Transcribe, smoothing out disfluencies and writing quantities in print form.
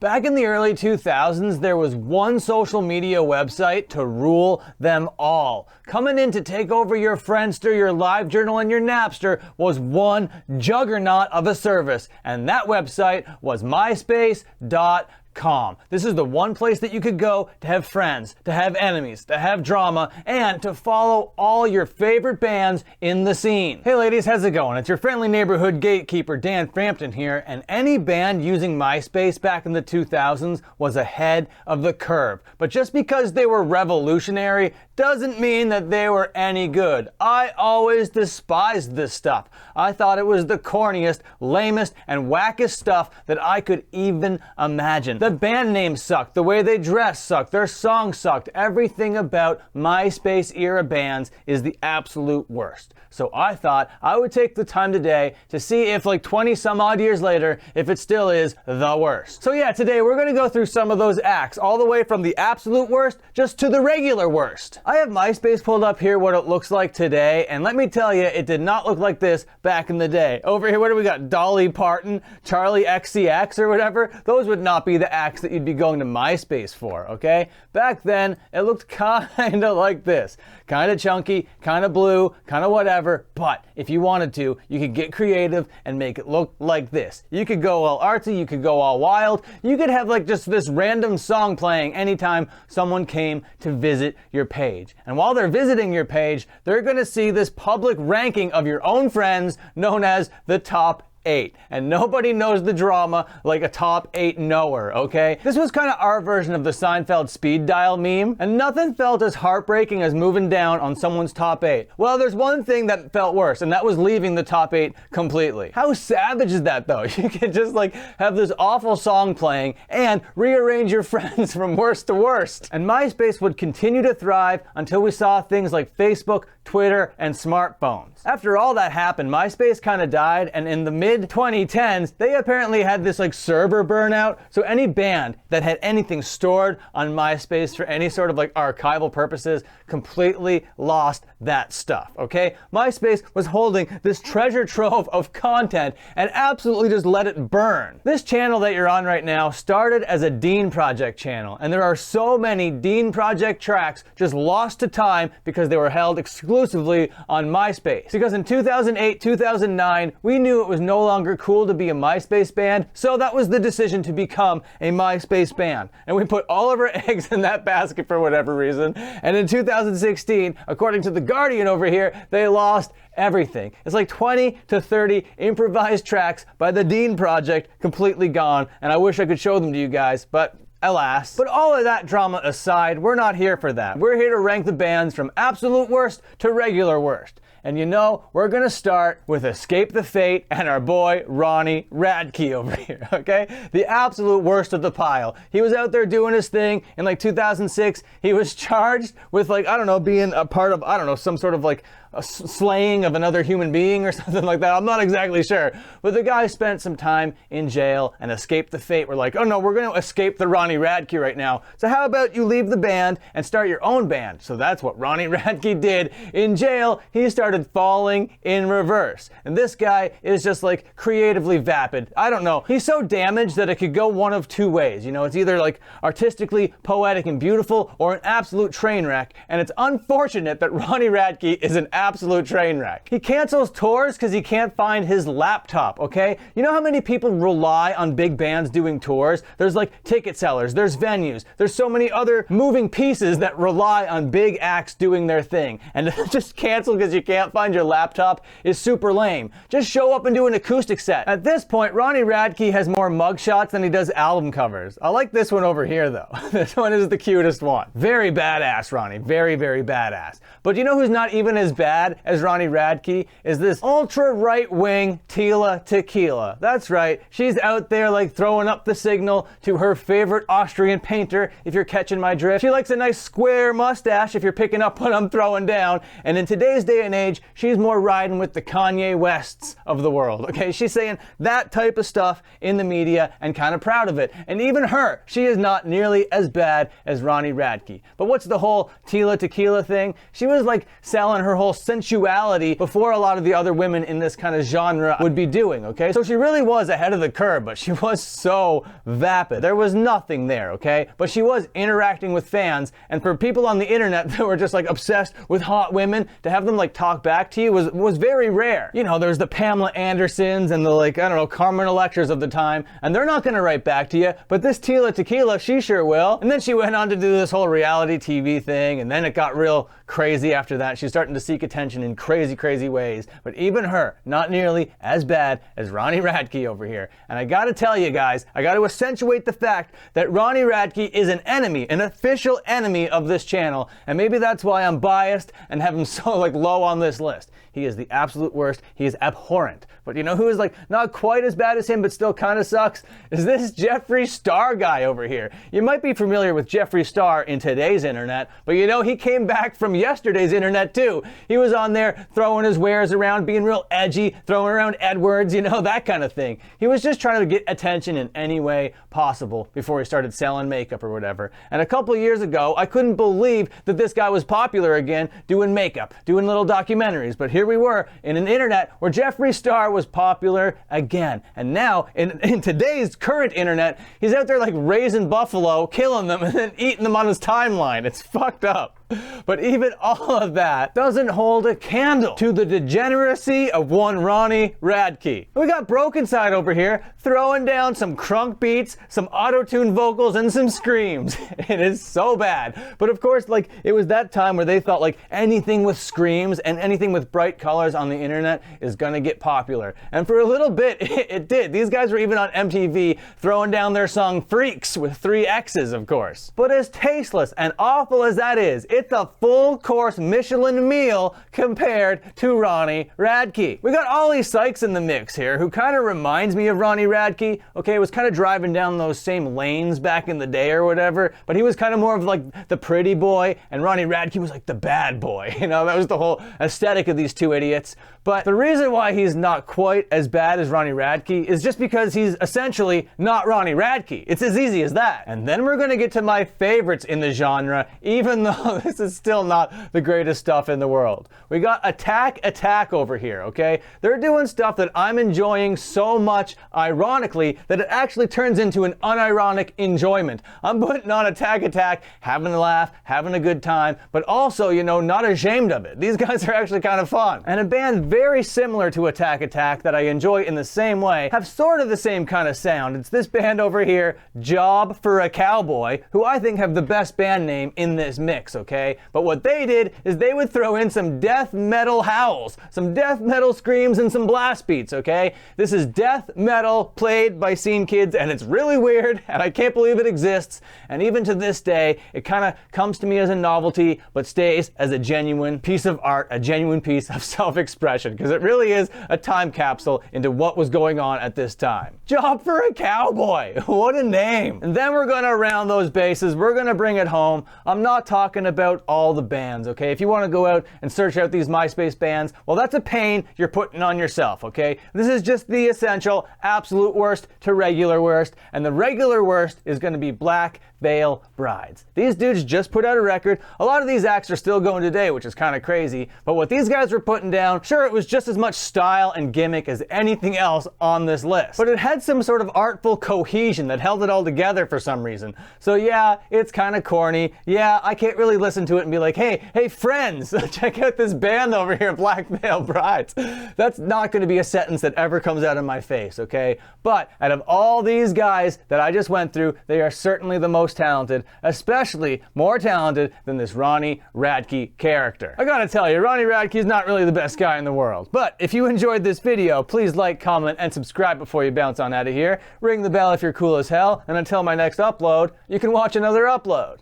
Back in the early 2000s, there was one social media website to rule them all. Coming in to take over your Friendster, your LiveJournal, and your Napster was one juggernaut of a service, and that website was MySpace.com. This is the one place that you could go to have friends, to have enemies, to have drama, and to follow all your favorite bands in the scene. Hey ladies, how's it going? It's your friendly neighborhood gatekeeper Dan Frampton here, and any band using MySpace back in the 2000s was ahead of the curve. But just because they were revolutionary doesn't mean that they were any good. I always despised this stuff. I thought it was the corniest, lamest, and wackest stuff that I could even imagine. The band names sucked, the way they dressed sucked, their songs sucked. Everything about MySpace era bands is the absolute worst. So I thought I would take the time today to see if, like 20 some odd years later, if it still is the worst. So yeah, today we're gonna go through some of those acts, all the way from the absolute worst just to the regular worst. I have MySpace pulled up here, what it looks like today, and let me tell you, it did not look like this back in the day. Over here, what do we got? Dolly Parton, Charlie XCX or whatever? Those would not be the acts that you'd be going to MySpace for, okay? Back then, it looked kinda like this. Kinda chunky, kinda blue, kinda whatever, but if you wanted to, you could get creative and make it look like this. You could go all artsy, you could go all wild, you could have like just this random song playing anytime someone came to visit your page. And while they're visiting your page, they're gonna see this public ranking of your own friends known as the top 8. And nobody knows the drama like a top 8 knower, okay? This was kind of our version of the Seinfeld speed dial meme, and nothing felt as heartbreaking as moving down on someone's top 8. Well, there's one thing that felt worse, and that was leaving the top 8 completely. How savage is that though? You could just like have this awful song playing and rearrange your friends from worst to worst. And MySpace would continue to thrive until we saw things like Facebook, Twitter, and smartphones. After all that happened, MySpace kind of died, and in the mid-2010s, they apparently had this like server burnout, so any band that had anything stored on MySpace for any sort of like archival purposes completely lost that stuff, okay? MySpace was holding this treasure trove of content and absolutely just let it burn. This channel that you're on right now started as a Dean Project channel, and there are so many Dean Project tracks just lost to time because they were held exclusively on MySpace. Because in 2008, 2009, we knew it was no longer cool to be a MySpace band, so that was the decision to become a MySpace band. And we put all of our eggs in that basket for whatever reason. And in 2016, according to The Guardian over here, they lost everything. It's like 20 to 30 improvised tracks by the Dean Project completely gone, and I wish I could show them to you guys, but alas. But all of that drama aside, we're not here for that. We're here to rank the bands from absolute worst to regular worst. And you know, we're gonna start with Escape the Fate and our boy Ronnie Radke over here, okay? The absolute worst of the pile. He was out there doing his thing in like 2006. He was charged with like, I don't know, being a part of, I don't know, some sort of like a slaying of another human being or something like that. I'm not exactly sure. But the guy spent some time in jail and escaped the fate. We're like, oh no, we're gonna escape the Ronnie Radke right now. So how about you leave the band and start your own band? So that's what Ronnie Radke did. In jail, he started falling in reverse. And this guy is just like creatively vapid. I don't know. He's so damaged that it could go one of two ways. You know, it's either like artistically poetic and beautiful or an absolute train wreck. And it's unfortunate that Ronnie Radke is an absolute train wreck. He cancels tours because he can't find his laptop, okay? You know how many people rely on big bands doing tours? There's like ticket sellers, there's venues, there's so many other moving pieces that rely on big acts doing their thing. And just cancel because you can't find your laptop is super lame. Just show up and do an acoustic set. At this point, Ronnie Radke has more mugshots than he does album covers. I like this one over here though. This one is the cutest one. Very badass, Ronnie. Very, very badass. But you know who's not even as bad as Ronnie Radke? Is this ultra right-wing Tila Tequila. That's right, she's out there like throwing up the signal to her favorite Austrian painter, if you're catching my drift. She likes a nice square mustache if you're picking up what I'm throwing down. And in today's day and age, she's more riding with the Kanye Wests of the world, okay? She's saying that type of stuff in the media and kind of proud of it. And even her, she is not nearly as bad as Ronnie Radke. But what's the whole Tila Tequila thing? She was like selling her whole sensuality before a lot of the other women in this kind of genre would be doing, okay? So she really was ahead of the curve, but she was so vapid. There was nothing there, okay? But she was interacting with fans, and for people on the internet that were just like obsessed with hot women, to have them like talk back to you was very rare. You know, there's the Pamela Andersons and the, like, I don't know, Carmen Electras of the time, and they're not gonna write back to you, but this Tila Tequila, she sure will. And then she went on to do this whole reality TV thing, and then it got real crazy after that. She's starting to seek attention in crazy, crazy ways. But even her, not nearly as bad as Ronnie Radke over here. And I gotta tell you guys, I gotta accentuate the fact that Ronnie Radke is an enemy, an official enemy of this channel. And maybe that's why I'm biased and have him so like low on this list. He is the absolute worst. He is abhorrent. But you know who is like not quite as bad as him but still kind of sucks? Is this Jeffree Star guy over here. You might be familiar with Jeffree Star in today's internet, but you know he came back from yesterday's internet too. He was on there throwing his wares around, being real edgy, throwing around Edwards, you know, that kind of thing. He was just trying to get attention in any way possible before he started selling makeup or whatever. And a couple of years ago, I couldn't believe that this guy was popular again, doing makeup, doing little documentaries. But here we were in an internet where Jeffree Star was popular again. And now, in today's current internet, he's out there like raising buffalo, killing them, and then eating them on his timeline. It's fucked up. But even all of that doesn't hold a candle to the degeneracy of one Ronnie Radke. We got Broken Side over here throwing down some crunk beats, some auto-tune vocals, and some screams. It is so bad. But of course, like, it was that time where they thought like anything with screams and anything with bright colors on the internet is gonna get popular. And for a little bit, it did. These guys were even on MTV throwing down their song Freaks with 3 X's, of course. But as tasteless and awful as that is, it's a full-course Michelin meal compared to Ronnie Radke. We got Ollie Sykes in the mix here, who kind of reminds me of Ronnie Radke. Okay, was kind of driving down those same lanes back in the day or whatever, but he was kind of more of like the pretty boy, and Ronnie Radke was like the bad boy. You know, that was the whole aesthetic of these two idiots. But the reason why he's not quite as bad as Ronnie Radke is just because he's essentially not Ronnie Radke. It's as easy as that. And then we're gonna get to my favorites in the genre, even though this is still not the greatest stuff in the world. We got Attack over here, okay? They're doing stuff that I'm enjoying so much, ironically, that it actually turns into an unironic enjoyment. I'm putting on Attack, having a laugh, having a good time, but also, you know, not ashamed of it. These guys are actually kind of fun. And a band very similar to Attack that I enjoy in the same way, have sort of the same kind of sound. It's this band over here, Job for a Cowboy, who I think have the best band name in this mix, okay? But what they did is they would throw in some death metal howls, some death metal screams, and some blast beats, okay? This is death metal played by scene kids, and it's really weird, and I can't believe it exists. And even to this day, it kind of comes to me as a novelty, but stays as a genuine piece of art, a genuine piece of self-expression, because it really is a time capsule into what was going on at this time. Job for a Cowboy, what a name. And then we're gonna round those bases, we're gonna bring it home. I'm not talking about all the bands, okay? If you wanna go out and search out these MySpace bands, well, that's a pain you're putting on yourself, okay? This is just the essential, absolute worst to regular worst, and the regular worst is gonna be Black Veil Brides. These dudes just put out a record. A lot of these acts are still going today, which is kind of crazy, but what these guys were putting down, sure, it was just as much style and gimmick as anything else on this list, but it had some sort of artful cohesion that held it all together for some reason. So yeah, it's kind of corny. Yeah, I can't really listen to it and be like, hey friends, check out this band over here, Black Veil Brides. That's not going to be a sentence that ever comes out of my face, okay? But out of all these guys that I just went through, they are certainly the most talented, especially more talented than this Ronnie Radke character. I gotta tell you, Ronnie Radke is not really the best guy in the world. But if you enjoyed this video, please like, comment, and subscribe before you bounce on out of here. Ring the bell if you're cool as hell, and until my next upload, you can watch another upload.